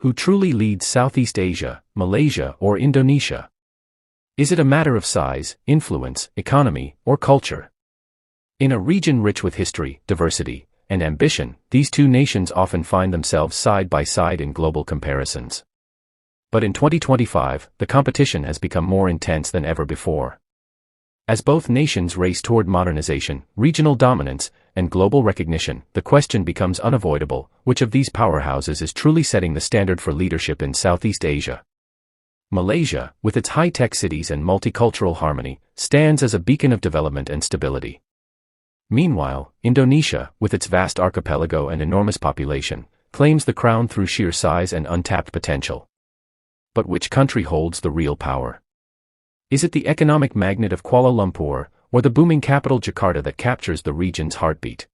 Who truly leads Southeast Asia, Malaysia or Indonesia? Is it a matter of size, influence, economy, or culture? In a region rich with history, diversity, and ambition, these two nations often find themselves side by side in global comparisons. But in 2025, the competition has become more intense than ever before. As both nations race toward modernization, regional dominance, and global recognition, the question becomes unavoidable: which of these powerhouses is truly setting the standard for leadership in Southeast Asia? Malaysia, with its high-tech cities and multicultural harmony, stands as a beacon of development and stability. Meanwhile, Indonesia, with its vast archipelago and enormous population, claims the crown through sheer size and untapped potential. But which country holds the real power? Is it the economic magnet of Kuala Lumpur, or the booming capital Jakarta that captures the region's heartbeat?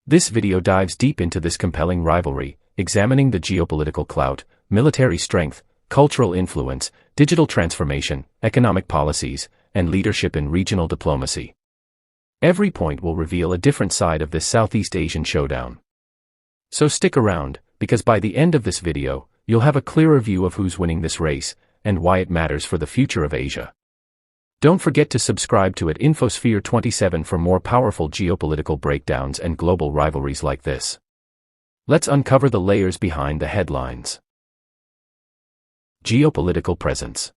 This video dives deep into this compelling rivalry, examining the geopolitical clout, military strength, cultural influence, digital transformation, economic policies, and leadership in regional diplomacy. Every point will reveal a different side of this Southeast Asian showdown. So stick around, because by the end of this video, you'll have a clearer view of who's winning this race, and why it matters for the future of Asia. Don't forget to subscribe to Infosphere 27 for more powerful geopolitical breakdowns and global rivalries like this. Let's uncover the layers behind the headlines. Geopolitical presence.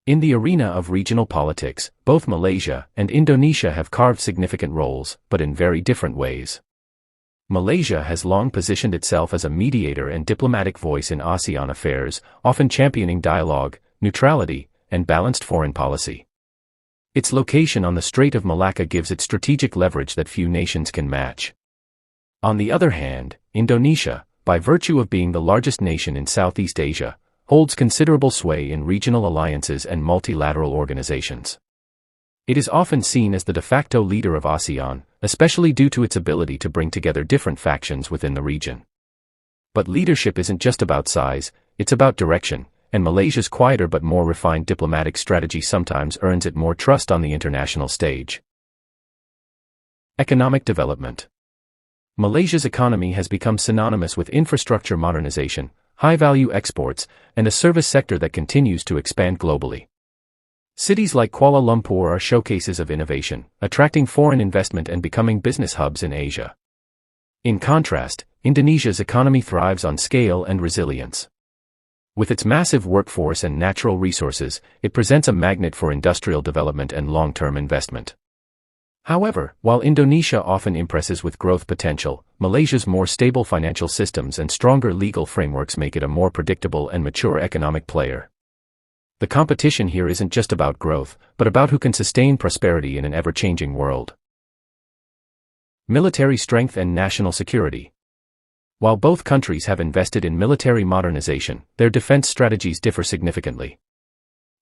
In the arena of regional politics, both Malaysia and Indonesia have carved significant roles, but in very different ways. Malaysia has long positioned itself as a mediator and diplomatic voice in ASEAN affairs, often championing dialogue, neutrality, and balanced foreign policy. Its location on the Strait of Malacca gives it strategic leverage that few nations can match. On the other hand, Indonesia, by virtue of being the largest nation in Southeast Asia, holds considerable sway in regional alliances and multilateral organizations. It is often seen as the de facto leader of ASEAN, especially due to its ability to bring together different factions within the region. But leadership isn't just about size, it's about direction, and Malaysia's quieter but more refined diplomatic strategy sometimes earns it more trust on the international stage. Economic development. Malaysia's economy has become synonymous with infrastructure modernization, high-value exports, and a service sector that continues to expand globally. Cities like Kuala Lumpur are showcases of innovation, attracting foreign investment and becoming business hubs in Asia. In contrast, Indonesia's economy thrives on scale and resilience. With its massive workforce and natural resources, it presents a magnet for industrial development and long-term investment. However, while Indonesia often impresses with growth potential, Malaysia's more stable financial systems and stronger legal frameworks make it a more predictable and mature economic player. The competition here isn't just about growth, but about who can sustain prosperity in an ever-changing world. Military strength and national security. While both countries have invested in military modernization, their defense strategies differ significantly.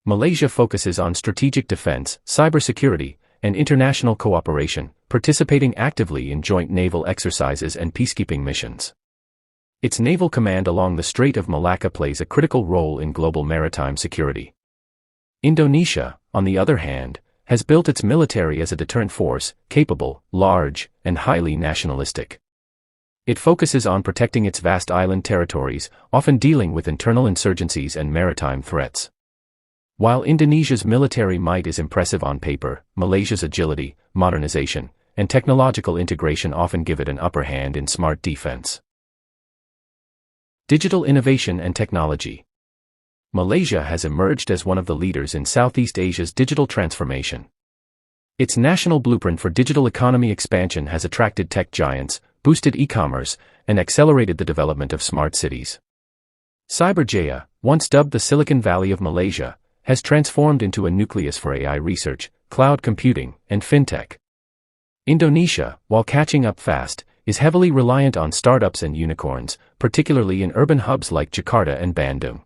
Malaysia focuses on strategic defense, cybersecurity, and international cooperation, participating actively in joint naval exercises and peacekeeping missions. Its naval command along the Strait of Malacca plays a critical role in global maritime security. Indonesia, on the other hand, has built its military as a deterrent force, capable, large, and highly nationalistic. It focuses on protecting its vast island territories, often dealing with internal insurgencies and maritime threats. While Indonesia's military might is impressive on paper, Malaysia's agility, modernization, and technological integration often give it an upper hand in smart defense. Digital innovation and technology. Malaysia has emerged as one of the leaders in Southeast Asia's digital transformation. Its national blueprint for digital economy expansion has attracted tech giants, boosted e-commerce, and accelerated the development of smart cities. Cyberjaya, once dubbed the Silicon Valley of Malaysia, has transformed into a nucleus for AI research, cloud computing, and fintech. Indonesia, while catching up fast, is heavily reliant on startups and unicorns, particularly in urban hubs like Jakarta and Bandung.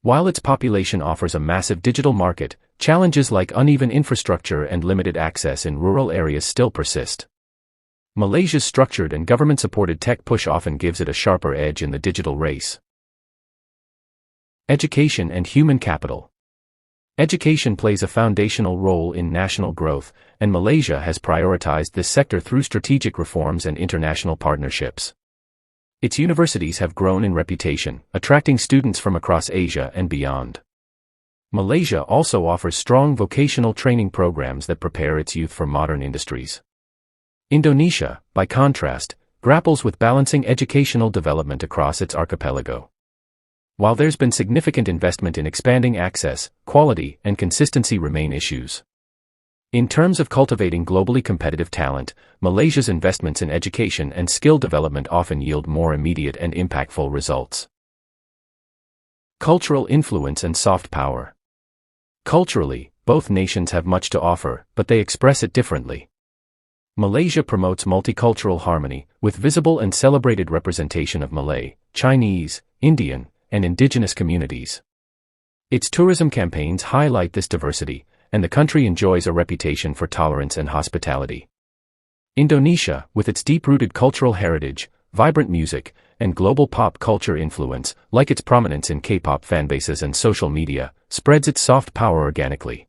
While its population offers a massive digital market, challenges like uneven infrastructure and limited access in rural areas still persist. Malaysia's structured and government-supported tech push often gives it a sharper edge in the digital race. Education and human capital. Education plays a foundational role in national growth, and Malaysia has prioritized this sector through strategic reforms and international partnerships. Its universities have grown in reputation, attracting students from across Asia and beyond. Malaysia also offers strong vocational training programs that prepare its youth for modern industries. Indonesia, by contrast, grapples with balancing educational development across its archipelago. While there's been significant investment in expanding access, quality, and consistency remain issues. In terms of cultivating globally competitive talent, Malaysia's investments in education and skill development often yield more immediate and impactful results. Cultural influence and soft power. Culturally, both nations have much to offer, but they express it differently. Malaysia promotes multicultural harmony, with visible and celebrated representation of Malay, Chinese, Indian, and indigenous communities. Its tourism campaigns highlight this diversity, and the country enjoys a reputation for tolerance and hospitality. Indonesia, with its deep-rooted cultural heritage, vibrant music, and global pop culture influence, like its prominence in K-pop fanbases and social media, spreads its soft power organically.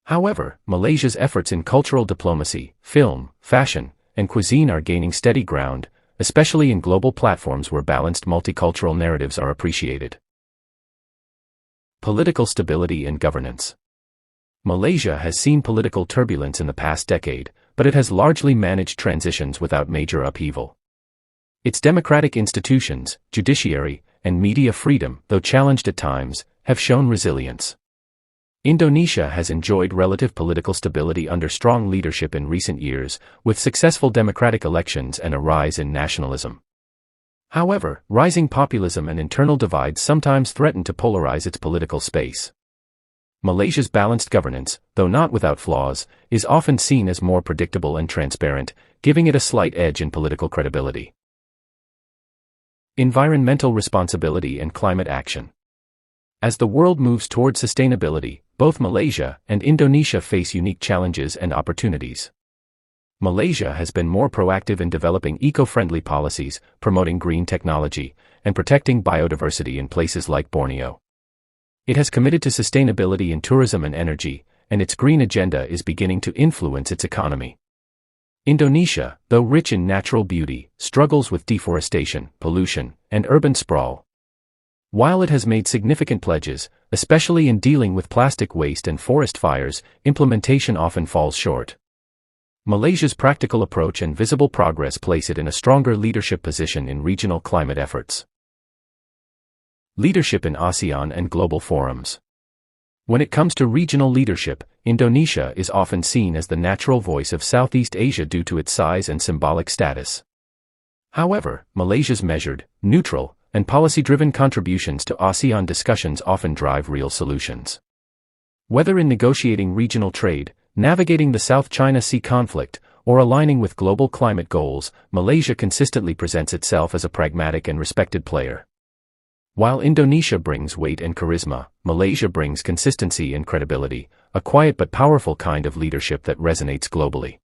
However, Malaysia's efforts in cultural diplomacy, film, fashion, and cuisine are gaining steady ground, especially in global platforms where balanced multicultural narratives are appreciated. Political stability and governance. Malaysia has seen political turbulence in the past decade, but it has largely managed transitions without major upheaval. Its democratic institutions, judiciary, and media freedom, though challenged at times, have shown resilience. Indonesia has enjoyed relative political stability under strong leadership in recent years, with successful democratic elections and a rise in nationalism. However, rising populism and internal divides sometimes threaten to polarize its political space. Malaysia's balanced governance, though not without flaws, is often seen as more predictable and transparent, giving it a slight edge in political credibility. Environmental responsibility and climate action. As the world moves toward sustainability, both Malaysia and Indonesia face unique challenges and opportunities. Malaysia has been more proactive in developing eco-friendly policies, promoting green technology, and protecting biodiversity in places like Borneo. It has committed to sustainability in tourism and energy, and its green agenda is beginning to influence its economy. Indonesia, though rich in natural beauty, struggles with deforestation, pollution, and urban sprawl. While it has made significant pledges, especially in dealing with plastic waste and forest fires, implementation often falls short. Malaysia's practical approach and visible progress place it in a stronger leadership position in regional climate efforts. Leadership in ASEAN and global forums. When it comes to regional leadership, Indonesia is often seen as the natural voice of Southeast Asia due to its size and symbolic status. However, Malaysia's measured, neutral, and policy-driven contributions to ASEAN discussions often drive real solutions. Whether in negotiating regional trade, navigating the South China Sea conflict, or aligning with global climate goals, Malaysia consistently presents itself as a pragmatic and respected player. While Indonesia brings weight and charisma, Malaysia brings consistency and credibility, a quiet but powerful kind of leadership that resonates globally.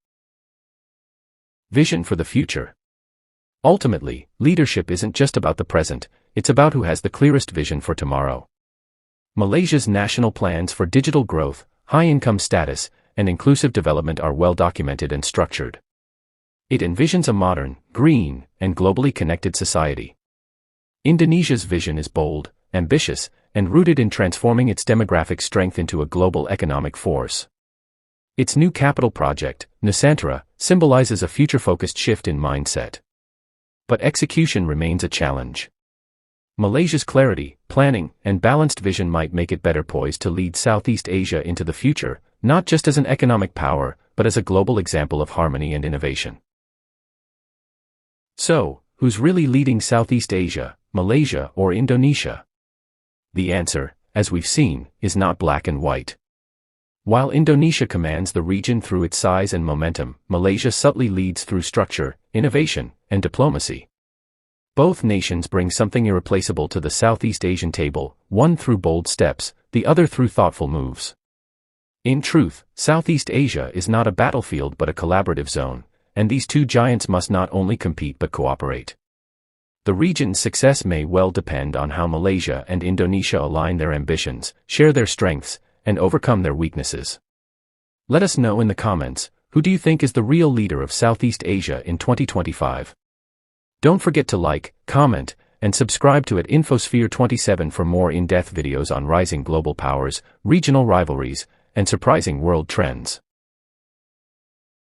Vision for the future. Ultimately, leadership isn't just about the present, it's about who has the clearest vision for tomorrow. Malaysia's national plans for digital growth, high-income status, and inclusive development are well documented and structured. It envisions a modern, green, and globally connected society. Indonesia's vision is bold, ambitious, and rooted in transforming its demographic strength into a global economic force. Its new capital project, Nusantara, symbolizes a future-focused shift in mindset. But execution remains a challenge. Malaysia's clarity, planning, and balanced vision might make it better poised to lead Southeast Asia into the future, not just as an economic power, but as a global example of harmony and innovation. So, who's really leading Southeast Asia, Malaysia or Indonesia? The answer, as we've seen, is not black and white. While Indonesia commands the region through its size and momentum, Malaysia subtly leads through structure, innovation, and diplomacy. Both nations bring something irreplaceable to the Southeast Asian table, one through bold steps, the other through thoughtful moves. In truth, Southeast Asia is not a battlefield but a collaborative zone, and these two giants must not only compete but cooperate. The region's success may well depend on how Malaysia and Indonesia align their ambitions, share their strengths, and overcome their weaknesses. Let us know in the comments, who do you think is the real leader of Southeast Asia in 2025? Don't forget to like, comment, and subscribe to Infosphere 27 for more in-depth videos on rising global powers, regional rivalries, and surprising world trends.